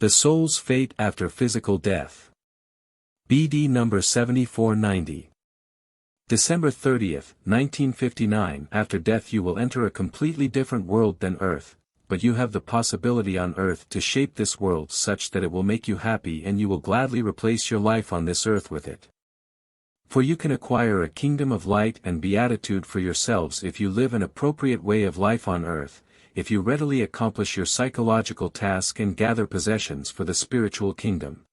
The soul's fate after physical death. BD number 7490. December 30, 1959. After death you will enter a completely different world than Earth, but you have the possibility on Earth to shape this world such that it will make you happy and you will gladly replace your life on this earth with it. For you can acquire a kingdom of light and beatitude for yourselves if you live an appropriate way of life on Earth, if you readily accomplish your psychological task and gather possessions for the spiritual kingdom.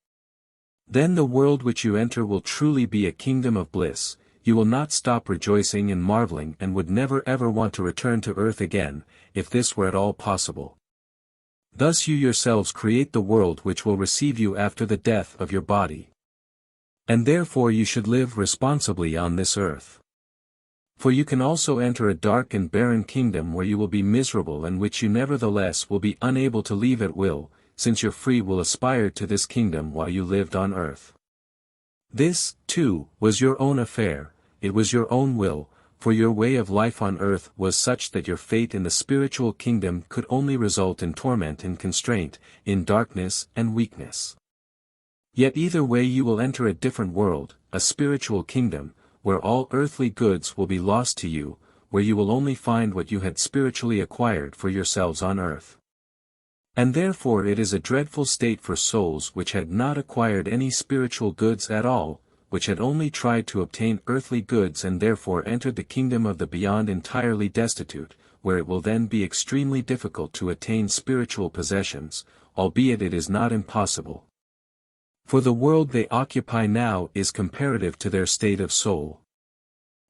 Then the world which you enter will truly be a kingdom of bliss. You will not stop rejoicing and marveling and would never ever want to return to earth again, if this were at all possible. Thus you yourselves create the world which will receive you after the death of your body. And therefore you should live responsibly on this earth. For you can also enter a dark and barren kingdom where you will be miserable and which you nevertheless will be unable to leave at will, since your free will aspired to this kingdom while you lived on earth. This, too, was your own affair, it was your own will, for your way of life on earth was such that your fate in the spiritual kingdom could only result in torment and constraint, in darkness and weakness. Yet either way you will enter a different world, a spiritual kingdom, where all earthly goods will be lost to you, where you will only find what you had spiritually acquired for yourselves on earth. And therefore it is a dreadful state for souls which had not acquired any spiritual goods at all, which had only tried to obtain earthly goods and therefore entered the kingdom of the beyond entirely destitute, where it will then be extremely difficult to attain spiritual possessions, albeit it is not impossible. For the world they occupy now is comparative to their state of soul.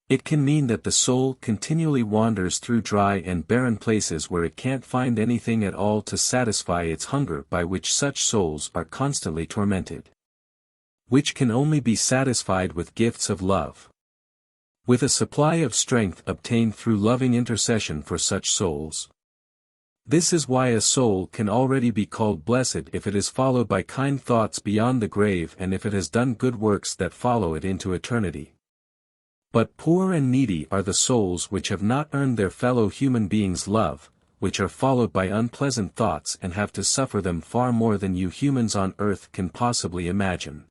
It can mean that the soul continually wanders through dry and barren places where it can't find anything at all to satisfy its hunger, by which such souls are constantly tormented. Which can only be satisfied with gifts of love. With a supply of strength obtained through loving intercession for such souls. This is why a soul can already be called blessed if it is followed by kind thoughts beyond the grave and if it has done good works that follow it into eternity. But poor and needy are the souls which have not earned their fellow human beings' love, which are followed by unpleasant thoughts and have to suffer them far more than you humans on earth can possibly imagine.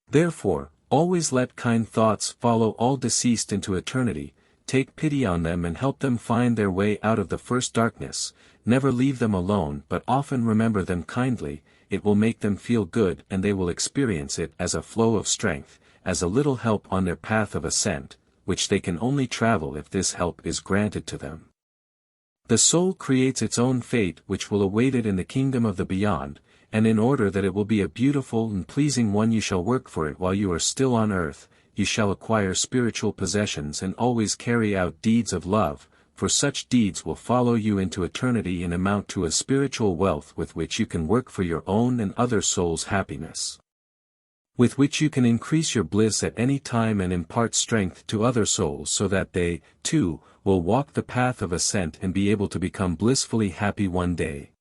Therefore, always let kind thoughts follow all deceased into eternity, take pity on them and help them find their way out of the first darkness, never leave them alone but often remember them kindly, it will make them feel good and they will experience it as a flow of strength, as a little help on their path of ascent, which they can only travel if this help is granted to them. The soul creates its own fate which will await it in the kingdom of the beyond, and in order that it will be a beautiful and pleasing one you shall work for it while you are still on earth, you shall acquire spiritual possessions and always carry out deeds of love, for such deeds will follow you into eternity and amount to a spiritual wealth with which you can work for your own and other souls' happiness. With which you can increase your bliss at any time and impart strength to other souls so that they, too, will walk the path of ascent and be able to become blissfully happy one day.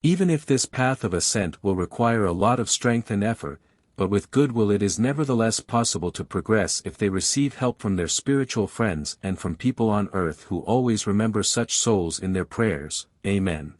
Even if this path of ascent will require a lot of strength and effort, but with good will it is nevertheless possible to progress if they receive help from their spiritual friends and from people on earth who always remember such souls in their prayers. Amen.